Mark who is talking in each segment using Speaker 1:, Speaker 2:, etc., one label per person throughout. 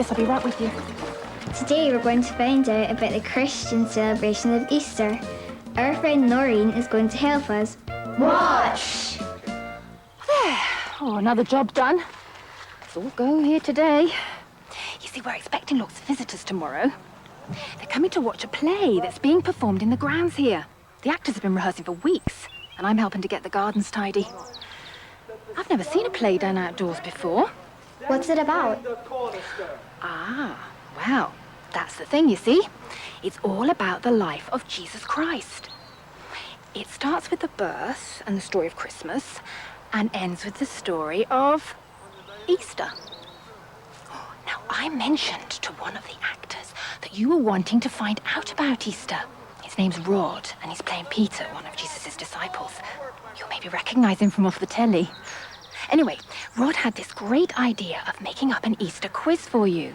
Speaker 1: sis. I'll be right with you.
Speaker 2: Today we're going to find out about the Christian celebration of Easter. Our friend Noreen is going to help us. Watch!
Speaker 1: There. Oh, another job done. It's all go here today. You see, we're expecting lots of visitors tomorrow. They're coming to watch a play that's being performed in the grounds here. The actors have been rehearsing for weeks, and I'm helping to get the gardens tidy. I've never seen a play done outdoors before.
Speaker 2: What's it about?
Speaker 1: Ah, well, that's the thing, you see. It's all about the life of Jesus Christ. It starts with the birth and the story of Christmas, and ends with the story of Easter. Now, I mentioned to one of the actors that you were wanting to find out about Easter. His name's Rod, and he's playing Peter, one of Jesus' disciples. You'll maybe recognize him from off the telly. Anyway, Rod had this great idea of making up an Easter quiz for you.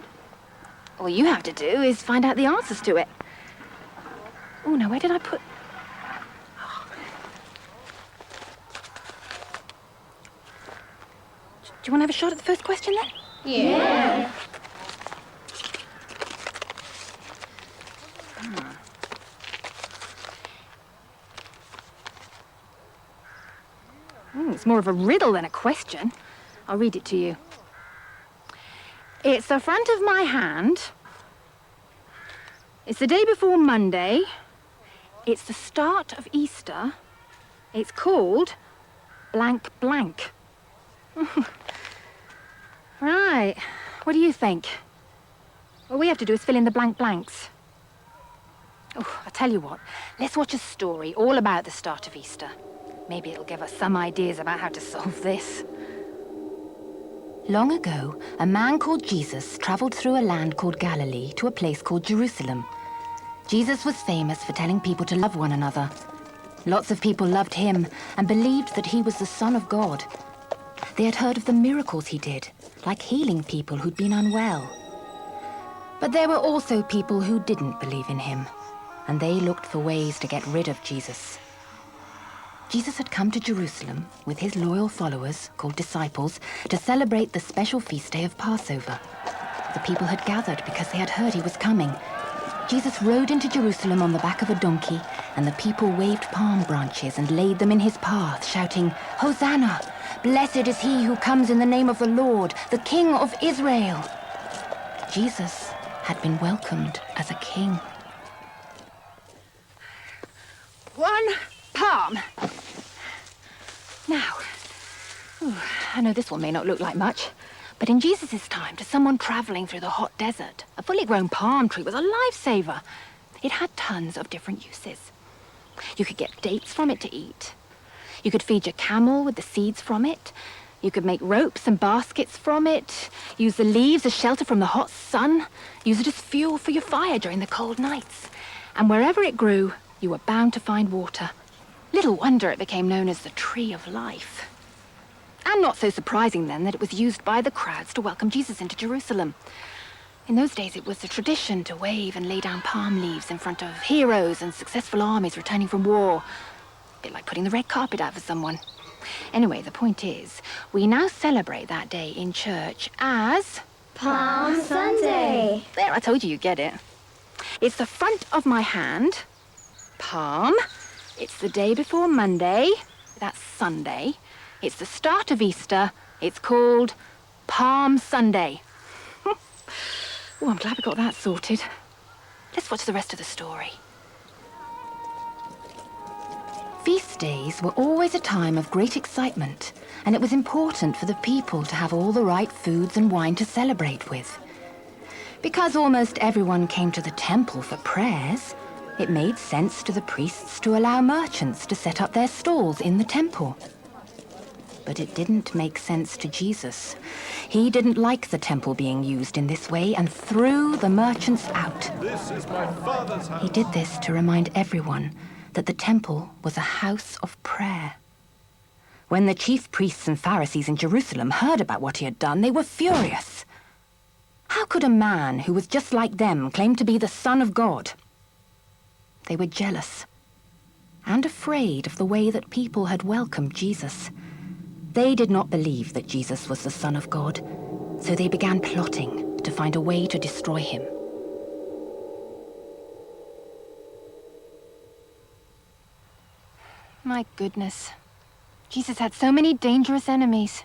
Speaker 1: All you have to do is find out the answers to it. Oh, now, where did I put... Do you want to have a shot at the first question, then?
Speaker 2: Yeah.
Speaker 1: It's more of a riddle than a question. I'll read it to you. It's the front of my hand. It's the day before Monday. It's the start of Easter. It's called blank blank. Right. What do you think? All we have to do is fill in the blank blanks. Oh, I'll tell you what. Let's watch a story all about the start of Easter. Maybe it'll give us some ideas about how to solve this. Long ago, a man called Jesus traveled through a land called Galilee to a place called Jerusalem. Jesus was famous for telling people to love one another. Lots of people loved him and believed that he was the Son of God. They had heard of the miracles he did, like healing people who'd been unwell. But there were also people who didn't believe in him, and they looked for ways to get rid of Jesus. Jesus had come to Jerusalem with his loyal followers, called disciples, to celebrate the special feast day of Passover. The people had gathered because they had heard he was coming. Jesus rode into Jerusalem on the back of a donkey, and the people waved palm branches and laid them in his path, shouting, "Hosanna! Blessed is he who comes in the name of the Lord, the King of Israel." Jesus had been welcomed as a king. One palm. Now, I know this one may not look like much, but in Jesus' time, to someone traveling through the hot desert, a fully grown palm tree was a lifesaver. It had tons of different uses. You could get dates from it to eat. You could feed your camel with the seeds from it. You could make ropes and baskets from it, use the leaves as shelter from the hot sun, use it as fuel for your fire during the cold nights. And wherever it grew, you were bound to find water. Little wonder it became known as the Tree of Life. And not so surprising then that it was used by the crowds to welcome Jesus into Jerusalem. In those days it was the tradition to wave and lay down palm leaves in front of heroes and successful armies returning from war. A bit like putting the red carpet out for someone. Anyway, the point is, we now celebrate that day in church as...
Speaker 2: Palm Sunday.
Speaker 1: There, I told you you'd get it. It's the front of my hand, palm. It's the day before Monday, that's Sunday. It's the start of Easter. It's called Palm Sunday. Oh, I'm glad we got that sorted. Let's watch the rest of the story. Feast days were always a time of great excitement, and it was important for the people to have all the right foods and wine to celebrate with. Because almost everyone came to the temple for prayers, it made sense to the priests to allow merchants to set up their stalls in the temple. But it didn't make sense to Jesus. He didn't like the temple being used in this way and threw the merchants out.
Speaker 3: This is my Father's house.
Speaker 1: He did this to remind everyone that the temple was a house of prayer. When the chief priests and Pharisees in Jerusalem heard about what he had done, they were furious. How could a man who was just like them claim to be the Son of God? They were jealous and afraid of the way that people had welcomed Jesus. They did not believe that Jesus was the Son of God, so they began plotting to find a way to destroy him. My goodness. Jesus had so many dangerous enemies.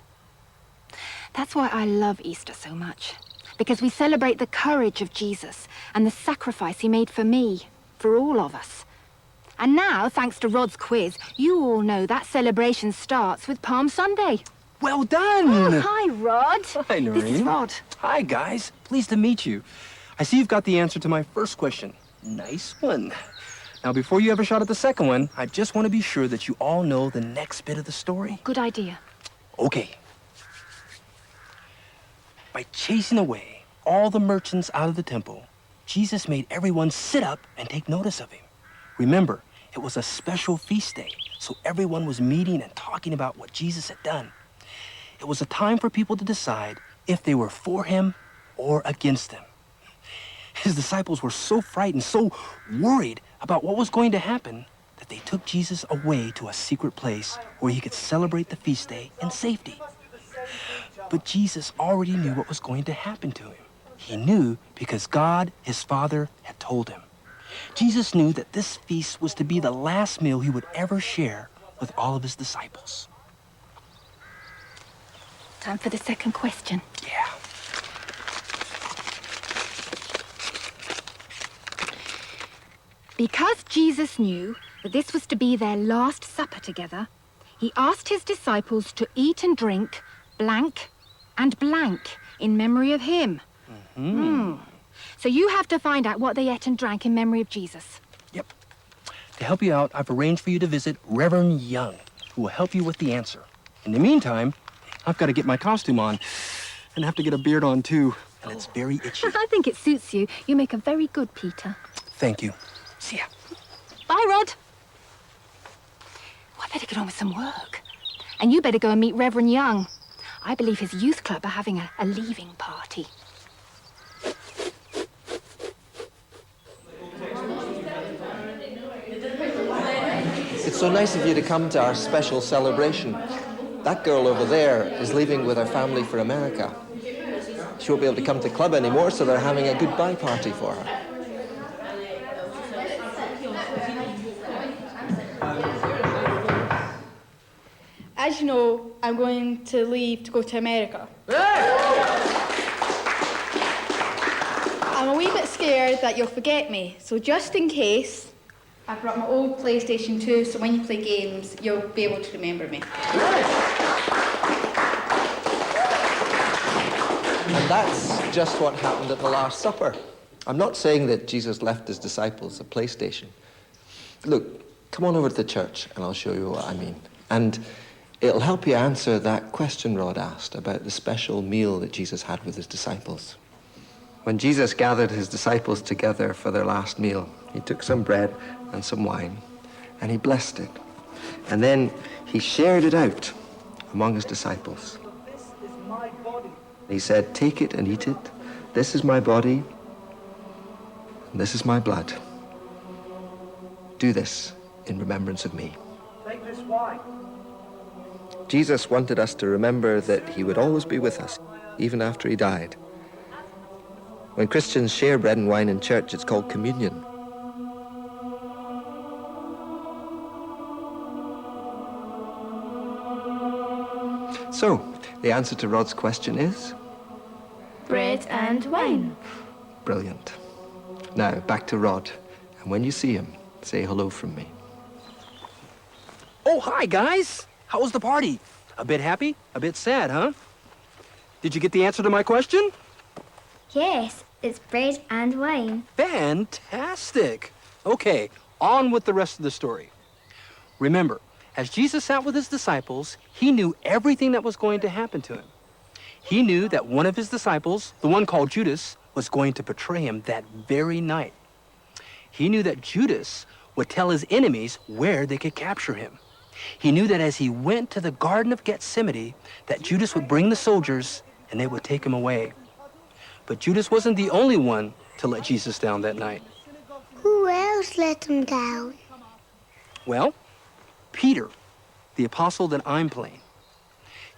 Speaker 1: That's why I love Easter so much. Because we celebrate the courage of Jesus and the sacrifice he made for me, for all of us. And now, thanks to Rod's quiz, you all know that celebration starts with Palm Sunday.
Speaker 4: Well done!
Speaker 1: Oh, hi, Rod.
Speaker 4: Hi, Noreen.
Speaker 1: This is Rod.
Speaker 4: Hi, guys. Pleased to meet you. I see you've got the answer to my first question. Nice one. Now, before you have a shot at the second one, I just want to be sure that you all know the next bit of the story.
Speaker 1: Good idea.
Speaker 4: Okay. By chasing away all the merchants out of the temple, Jesus made everyone sit up and take notice of him. Remember, it was a special feast day, so everyone was meeting and talking about what Jesus had done. It was a time for people to decide if they were for him or against him. His disciples were so frightened, so worried about what was going to happen, that they took Jesus away to a secret place where he could celebrate the feast day in safety. But Jesus already knew what was going to happen to him. He knew because God, his Father, had told him. Jesus knew that this feast was to be the last meal he would ever share with all of his disciples.
Speaker 1: Time for the second question.
Speaker 4: Yeah.
Speaker 1: Because Jesus knew that this was to be their last supper together, he asked his disciples to eat and drink blank and blank in memory of him. So you have to find out what they ate and drank in memory of Jesus.
Speaker 4: Yep. To help you out, I've arranged for you to visit Reverend Young, who will help you with the answer. In the meantime, I've got to get my costume on and have to get a beard on, too. And it's very itchy.
Speaker 1: I think it suits you. You make a very good Peter.
Speaker 4: Thank you. See ya.
Speaker 1: Bye, Rod. Well, I better get on with some work. And you better go and meet Reverend Young. I believe his youth club are having a leaving party.
Speaker 5: It's so nice of you to come to our special celebration. That girl over there is leaving with her family for America. She won't be able to come to club anymore, so they're having a goodbye party for her.
Speaker 6: As you know, I'm going to leave to go to America. I'm a wee bit scared that you'll forget me, so just in case, I brought my old PlayStation 2, so when you play games, you'll be able to remember me.
Speaker 5: And that's just what happened at the Last Supper. I'm not saying that Jesus left his disciples a PlayStation. Look, come on over to the church and I'll show you what I mean. And it'll help you answer that question Rod asked about the special meal that Jesus had with his disciples. When Jesus gathered his disciples together for their last meal, he took some bread and some wine, and he blessed it. And then he shared it out among his disciples. He said, "Take it and eat it. This is my body, and this is my blood. Do this in remembrance of me."
Speaker 7: Take this wine.
Speaker 5: Jesus wanted us to remember that he would always be with us, even after he died. When Christians share bread and wine in church, it's called communion. So, the answer to Rod's question is?
Speaker 2: Bread and wine.
Speaker 5: Brilliant. Now, back to Rod. And when you see him, say hello from me.
Speaker 4: Oh, hi, guys. How was the party? A bit happy? A bit sad, huh? Did you get the answer to my question?
Speaker 2: Yes, it's bread and wine.
Speaker 4: Fantastic. Okay, on with the rest of the story. Remember, as Jesus sat with his disciples, he knew everything that was going to happen to him. He knew that one of his disciples, the one called Judas, was going to betray him that very night. He knew that Judas would tell his enemies where they could capture him. He knew that as he went to the Garden of Gethsemane, that Judas would bring the soldiers and they would take him away. But Judas wasn't the only one to let Jesus down that night.
Speaker 8: Who else let him down?
Speaker 4: Well, Peter, the apostle that I'm playing.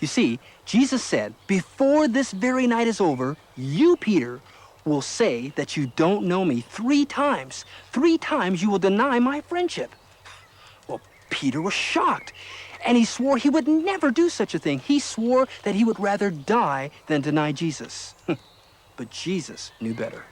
Speaker 4: You see, Jesus said, before this very night is over, you, Peter, will say that you don't know me 3 times. 3 times you will deny my friendship. Well, Peter was shocked, and he swore he would never do such a thing. He swore that he would rather die than deny Jesus. But Jesus knew better.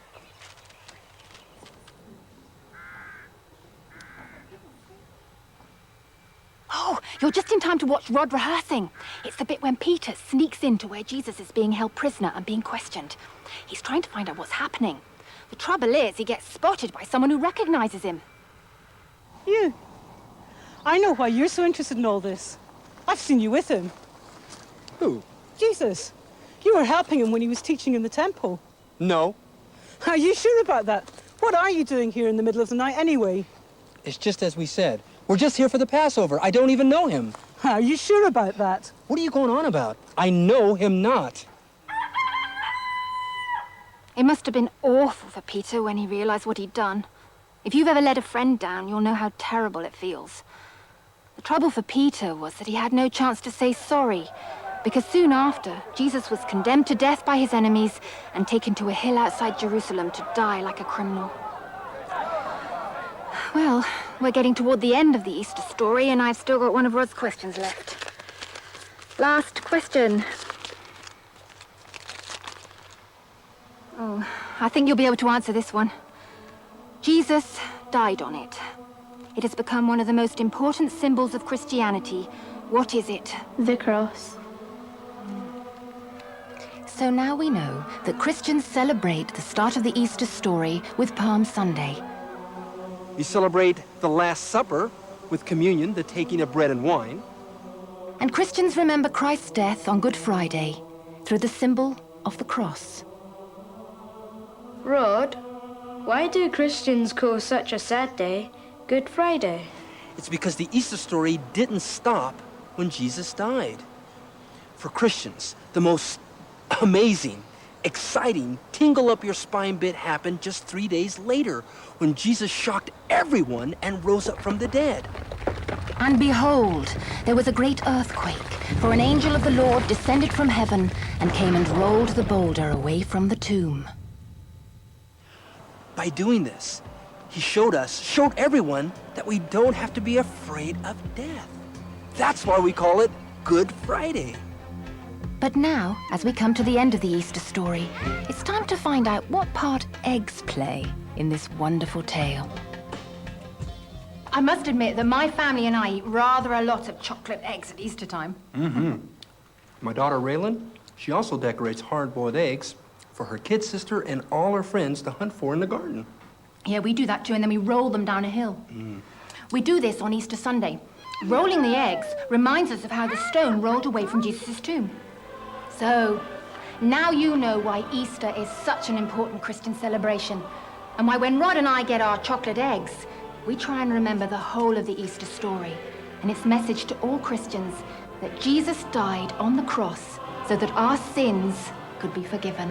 Speaker 1: Oh, you're just in time to watch Rod rehearsing. It's the bit when Peter sneaks into where Jesus is being held prisoner and being questioned. He's trying to find out what's happening. The trouble is, he gets spotted by someone who recognizes him.
Speaker 7: You. I know why you're so interested in all this. I've seen you with him.
Speaker 4: Who?
Speaker 7: Jesus. You were helping him when he was teaching in the temple.
Speaker 4: No.
Speaker 7: Are you sure about that? What are you doing here in the middle of the night anyway?
Speaker 4: It's just as we said. We're just here for the Passover. I don't even know him.
Speaker 7: Are you sure about that?
Speaker 4: What are you going on about? I know him not.
Speaker 1: It must have been awful for Peter when he realized what he'd done. If you've ever let a friend down, you'll know how terrible it feels. The trouble for Peter was that he had no chance to say sorry, because soon after, Jesus was condemned to death by his enemies and taken to a hill outside Jerusalem to die like a criminal. Well, we're getting toward the end of the Easter story, and I've still got one of Rod's questions left. Last question. Oh, I think you'll be able to answer this one. Jesus died on it. It has become one of the most important symbols of Christianity. What is it?
Speaker 2: The cross.
Speaker 1: So now we know that Christians celebrate the start of the Easter story with Palm Sunday.
Speaker 4: You celebrate the Last Supper with communion, the taking of bread and wine.
Speaker 1: And Christians remember Christ's death on Good Friday through the symbol of the cross.
Speaker 9: Rod, why do Christians call such a sad day Good Friday?
Speaker 4: It's because the Easter story didn't stop when Jesus died. For Christians, the most amazing, exciting, tingle-up-your-spine bit happened just 3 days later, when Jesus shocked everyone and rose up from the dead.
Speaker 1: And behold, there was a great earthquake, for an angel of the Lord descended from heaven and came and rolled the boulder away from the tomb.
Speaker 4: By doing this, he showed everyone that we don't have to be afraid of death. That's why we call it Good Friday.
Speaker 1: But now, as we come to the end of the Easter story, it's time to find out what part eggs play in this wonderful tale. I must admit that my family and I eat rather a lot of chocolate eggs at Easter time.
Speaker 4: My daughter, Raylan, she also decorates hard-boiled eggs for her kid sister and all her friends to hunt for in the garden.
Speaker 1: Yeah, we do that too, and then we roll them down a hill. We do this on Easter Sunday. Rolling the eggs reminds us of how the stone rolled away from Jesus' tomb. So, now you know why Easter is such an important Christian celebration, and why when Rod and I get our chocolate eggs, we try and remember the whole of the Easter story and its message to all Christians that Jesus died on the cross so that our sins could be forgiven.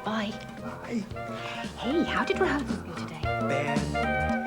Speaker 1: Bye.
Speaker 4: Bye.
Speaker 1: Hey, how did rehearsals go today?
Speaker 4: Bad.